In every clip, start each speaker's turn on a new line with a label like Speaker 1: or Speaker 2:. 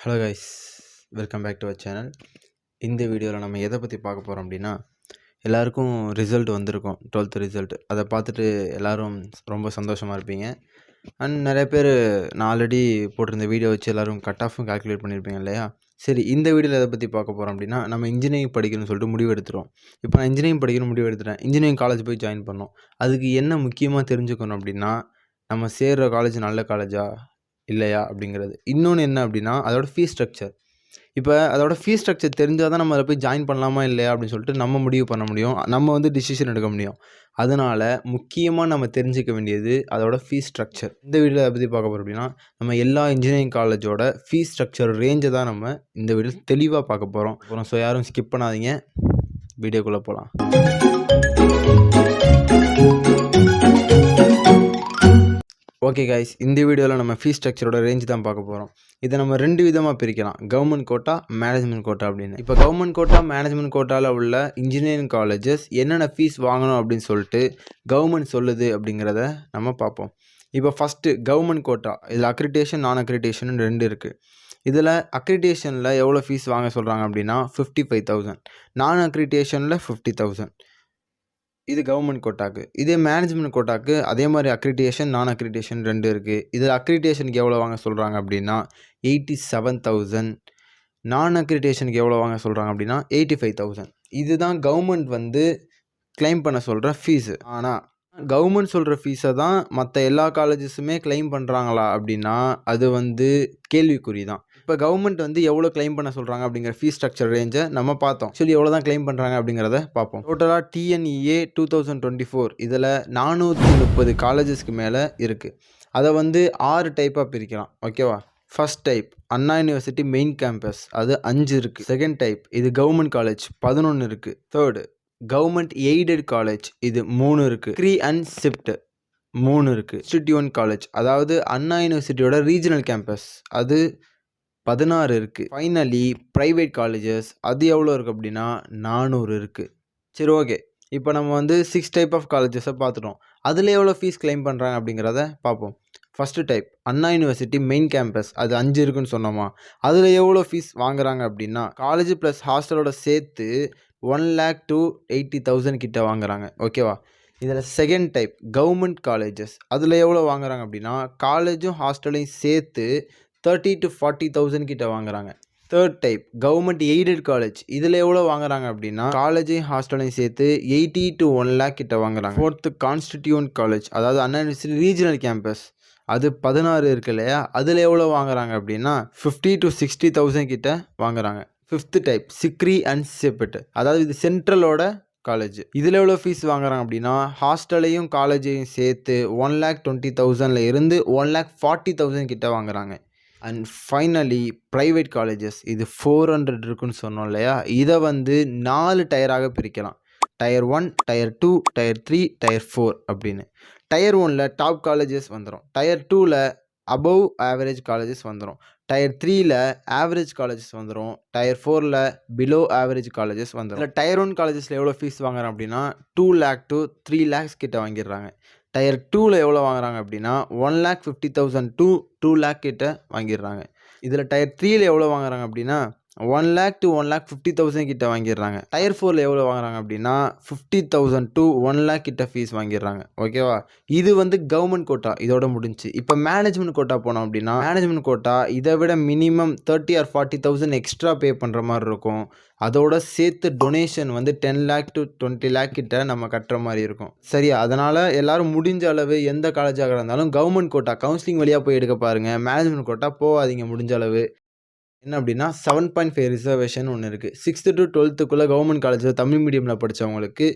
Speaker 1: Hello guys, welcome back to our channel. இந்த வீடியோவில் நம்ம எதை பற்றி பார்க்க போகிறோம் அப்படின்னா, எல்லாருக்கும் ரிசல்ட் வந்திருக்கும், 12th ரிசல்ட். அதை பார்த்துட்டு எல்லோரும் ரொம்ப சந்தோஷமாக இருப்பீங்க. அண்ட் நிறைய பேர் நான் ஆல்ரெடி போட்டிருந்த வீடியோ வச்சு எல்லோரும் கட் ஆஃபும் கால்குலேட் பண்ணியிருப்பீங்க இல்லையா? சரி, இந்த வீடியோவில் எதை பற்றி பார்க்க போகிறோம் அப்படின்னா, நம்ம இன்ஜினியரிங் படிக்கணும்னு சொல்லிட்டு முடிவு எடுத்துகிறோம். இப்போ நான் இன்ஜினியரிங் படிக்கணும் முடிவு எடுத்துட்டேன். இன்ஜினியரிங் காலேஜ் போய் ஜாயின் பண்ணோம். அதுக்கு என்ன முக்கியமாக தெரிஞ்சுக்கணும் அப்படின்னா, நம்ம சேர்கிற காலேஜ் நல்ல காலேஜா இல்லையா அப்படிங்கிறது. இன்னொன்று என்ன அப்படின்னா, அதோட ஃபீஸ் ஸ்ட்ரக்சர். இப்போ அதோட ஃபீஸ் ஸ்ட்ரக்சர் தெரிஞ்சால் தான் நம்ம அதை போய் ஜாயின் பண்ணலாமா இல்லையா அப்படின்னு சொல்லிட்டு நம்ம முடிவு பண்ண முடியும். நம்ம டிசிஷன் எடுக்க முடியும். அதனால் முக்கியமாக நம்ம தெரிஞ்சிக்க வேண்டியது அதோட ஃபீஸ் ஸ்ட்ரக்சர். இந்த வீடியோவில் அதை பற்றி பார்க்க போகிறோம் அப்படின்னா, நம்ம எல்லா இன்ஜினியரிங் காலேஜோட ஃபீஸ் ஸ்ட்ரக்சர் ரேஞ்சை தான் நம்ம இந்த வீடியோவில் தெளிவாக பார்க்க போகிறோம். ஸோ யாரும் ஸ்கிப் பண்ணாதீங்க, வீடியோக்குள்ளே போகலாம். ஓகே கைஸ், இந்த வீடியோவில் நம்ம ஃபீஸ் ஸ்ட்ரக்சரோட ரேஞ்ச் தான் பார்க்க போகிறோம். இதை நம்ம 2 விதமாக பிரிக்கலாம், கவர்மெண்ட் கோட்டா, மேனேஜ்மெண்ட் கோட்டா அப்படின்னு. இப்போ கவர்மெண்ட் கோட்டா, மேனேஜ்மெண்ட் கோட்டாவில் உள்ள இன்ஜினியரிங் காலேஜஸ் என்னென்ன ஃபீஸ் வாங்கணும் அப்படின்னு சொல்லிட்டு கவர்மெண்ட் சொல்லுது அப்படிங்கிறத நம்ம பார்ப்போம். இப்போ ஃபஸ்ட்டு கவர்மெண்ட் கோட்டா. இதில் அக்ரிடேஷன், நான் அக்ரிடேஷன் 2 இருக்குது. இதில் அக்ரிடேஷனில் எவ்வளோ ஃபீஸ் வாங்க சொல்கிறாங்க அப்படின்னா 55,000, நான் அக்ரிடேஷனில் 50,000. இது கவர்மெண்ட் கோட்டாக்கு. இதே மேனேஜ்மெண்ட் கோட்டாக்கு அதே மாதிரி அக்ரிடேஷன், நான் அக்ரிடேஷன் 2 இருக்குது. இதில் அக்ரிடேஷனுக்கு எவ்வளோ வாங்க சொல்கிறாங்க அப்படின்னா 87,000, நான் அக்ரிடேஷனுக்கு எவ்வளோ வாங்க சொல்கிறாங்க அப்படின்னா 85,000. இதுதான் கவர்மெண்ட் கிளைம் பண்ண சொல்கிற ஃபீஸு. ஆனால் கவர்மெண்ட் சொல்கிற ஃபீஸை தான் மற்ற எல்லா காலேஜஸுமே கிளைம் பண்ணுறாங்களா அப்படின்னா அது கேள்விக்குறி தான். இப்போ கவர்மெண்ட் எவ்வளோ கிளைம் பண்ண சொல்கிறாங்க அப்படிங்கிற ஃபீஸ் ஸ்ட்ரக்சர் ரேஞ்சை நம்ம பார்த்தோம். எவ்வளோ தான் கிளைம் பண்ணுறாங்க அப்படிங்கிறத பார்ப்போம். டோட்டலாக TNEA 2024 இதில் 430 காலேஜஸ்க்கு மேலே இருக்குது. அதை 6 டைப்பாக பிரிக்கலாம். ஓகேவா? ஃபர்ஸ்ட் டைப் அண்ணா யூனிவர்சிட்டி மெயின் கேம்பஸ், அது 5 இருக்குது. செகண்ட் டைப் இது கவர்மெண்ட் காலேஜ், 11 இருக்குது. தேர்டு கவர்மெண்ட் எய்டட் காலேஜ், இது 3 இருக்குது. க்ரீ அண்ட் ஷிஃப்ட் 3 இருக்குது. இன்ஸ்டிடியூட் காலேஜ், அதாவது அண்ணா யூனிவர்சிட்டியோட ரீஜனல் கேம்பஸ், அது 16 இருக்குது. ஃபைனலி ப்ரைவேட் காலேஜஸ், அது எவ்வளோ இருக்குது அப்படின்னா 400 இருக்குது. சரி, ஓகே. இப்போ நம்ம 6 டைப் ஆஃப் காலேஜஸை பார்த்துட்டோம். அதில் எவ்வளோ ஃபீஸ் கிளைம் பண்ணுறாங்க அப்படிங்கிறத பார்ப்போம். ஃபஸ்ட்டு டைப் அண்ணா யூனிவர்சிட்டி மெயின் கேம்பஸ், அது 5 இருக்குன்னு சொன்னோமா? அதில் எவ்வளோ ஃபீஸ் வாங்குறாங்க அப்படின்னா காலேஜ் ப்ளஸ் ஹாஸ்டலோட சேர்த்து 1 lakh to 80,000 கிட்ட வாங்குறாங்க. ஓகேவா? இதில் செகண்ட் டைப் கவர்மெண்ட் காலேஜஸ், அதில் எவ்வளோ வாங்குறாங்க அப்படின்னா காலேஜும் ஹாஸ்டலையும் சேர்த்து 30 to 40,000 கிட்ட வாங்குறாங்க. Third type government aided college, இதில் எவ்வளோ வாங்குறாங்க அப்படின்னா காலேஜையும் ஹாஸ்டலையும் சேர்த்து 80 to 1 lakh கிட்ட வாங்குறாங்க. ஃபோர்த்து கான்ஸ்டிடியூண்ட் காலேஜ், அதாவது அண்ணா யூனிவர்சிட்டி ரீஜனல் கேம்பஸ், அது 16 இருக்கு இல்லையா? அதில் எவ்வளோ வாங்குறாங்க அப்படின்னா 50 to 60,000 கிட்ட வாங்குறாங்க. Fifth type Sikri and shift, அதாவது இது சென்ட்ரலோட காலேஜ். இதில் எவ்வளோ ஃபீஸ் வாங்குறாங்க அப்படின்னா ஹாஸ்டலையும் காலேஜையும் சேர்த்து 1,20,000 இருந்து 1,40,000 கிட்ட வாங்குறாங்க. அண்ட் ஃபைனலி ப்ரைவேட் காலேஜஸ், இது 400 இருக்குன்னு சொன்னோம் இல்லையா? இதை 4 டயராக பிரிக்கலாம். டயர் 1, டயர் 2, டயர் 3, டயர் 4 அப்படின்னு. டயர் 1ல் டாப் காலேஜஸ் வந்துடும். டயர் 2ல் அபவ் ஆவரேஜ் காலேஜஸ் வந்துடும். டயர் 3ல் ஆவரேஜ் காலேஜஸ் வந்துடும். டயர் 4ல் பிலோ ஆவரேஜ் காலேஜஸ் வந்துடும். இல்லை டயர் 1 காலேஜஸில் எவ்வளோ ஃபீஸ் வாங்குறாங்க அப்படின்னா 2 lakh to 3 lakhs கிட்ட வாங்கிடுறாங்க. டயர் 2ல் எவ்வளோ வாங்குறாங்க அப்படின்னா 1,50,000 to 2 lakh கிட்ட வாங்கிடுறாங்க. இதில் டயர் 3ல் எவ்வளோ வாங்குறாங்க அப்படின்னா 1 lakh to 1,50,000 கிட்ட வாங்கிடுறாங்க. டயர் 4ல் எவ்வளோ வாங்குறாங்க அப்படின்னா 50,000 to 1 lakh கிட்ட ஃபீஸ் வாங்கிடுறாங்க. ஓகேவா? இது கவர்மெண்ட் கோட்டா, இதோட முடிஞ்சு. இப்போ மேனேஜ்மெண்ட் கோட்டா போனோம் அப்படின்னா மேனேஜ்மெண்ட் கோட்டா இதை விட மினிமம் 30 or 40,000 எக்ஸ்ட்ரா பே பண்ணுற மாதிரி இருக்கும். அதோட சேர்த்து டொனேஷன் 10 lakh to 20 lakh கிட்ட நம்ம கட்டுற மாதிரி இருக்கும். சரியா? அதனால் எல்லாரும் முடிஞ்ச அளவு எந்த காலேஜாக இருந்தாலும் கவர்மெண்ட் கோட்டா கவுன்சிலிங் வழியாக போய் எடுக்க பாருங்கள். மேனேஜ்மெண்ட் கோட்டா போகாதீங்க முடிஞ்ச அளவு. என்ன அப்படின்னா 7.5 ரிசர்வேஷன் ஒன்று இருக்குது. 6th to 12th கவர்மெண்ட் காலேஜில் தமிழ் மீடியமில் படித்தவங்களுக்கு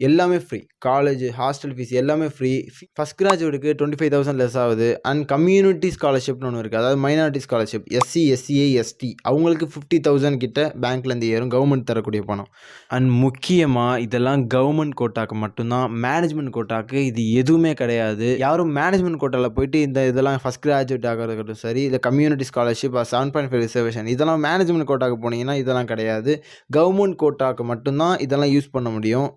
Speaker 1: எல்லாமே ஃப்ரீ. காலேஜ் ஹாஸ்டல் ஃபீஸ் எல்லாமே ஃப்ரீ. ஃபஸ்ட் கிராஜுவேட்டுக்கு 25,000 லெஸ் ஆகுது. அண்ட் கம்யூனிட்டி ஸ்காலர்ஷிப்னு ஒன்று இருக்குது, அதாவது minority scholarship, SC, SCA, ST அவங்களுக்கு 50,000 கிட்ட பேங்க்லேருந்து ஏறும், கவர்மெண்ட் தரக்கூடிய பணம். அண்ட் முக்கியமாக இதெல்லாம் கவர்மெண்ட் கோட்டாக்கு மட்டும்தான். மேனேஜ்மெண்ட் கோட்டாக்கு இது எதுவுமே கிடையாது. யாரும் மேனேஜ்மெண்ட் கோட்டாவில் போயிட்டு இதெல்லாம் ஃபஸ்ட் கிராஜுவேட் ஆகிறதுக்கட்டும் சரி, இல்லை கம்யூனிட்டி ஸ்காலர்ஷிப் 7.5 ரிசர்வேஷன் இதெல்லாம் மேனேஜ்மெண்ட் கோட்டாக்கு போனீங்கன்னா இதெல்லாம் கிடையாது. கவர்மெண்ட் கோட்டாக்கு மட்டும்தான் இதெல்லாம் யூஸ் பண்ண முடியும்.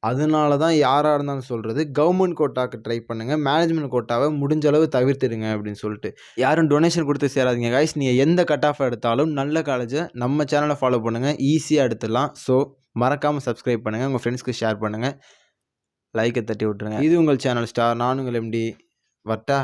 Speaker 1: அதனால தான் யாராக இருந்தாலும் சொல்கிறது, கவர்மெண்ட் கோட்டாக்கு ட்ரை பண்ணுங்கள், மேனேஜ்மெண்ட் கோட்டாவை முடிஞ்ச அளவு தவிர்த்துடுங்க அப்படின்னு சொல்லிட்டு. யாரும் டொனேஷன் கொடுத்து சேராதீங்க கைஸ். நீங்கள் எந்த கட் ஆஃப் எடுத்தாலும் நல்ல காலேஜை நம்ம சேனலை ஃபாலோ பண்ணுங்கள், ஈஸியாக எடுத்துடலாம். ஸோ மறக்காமல் சப்ஸ்கிரைப் பண்ணுங்கள், உங்கள் ஃப்ரெண்ட்ஸ்க்கு ஷேர் பண்ணுங்கள், லைக்கை தட்டி விட்ருங்க. இது உங்கள் சேனல் ஸ்டார், நான் உங்கள் எம்டி. வட்டா.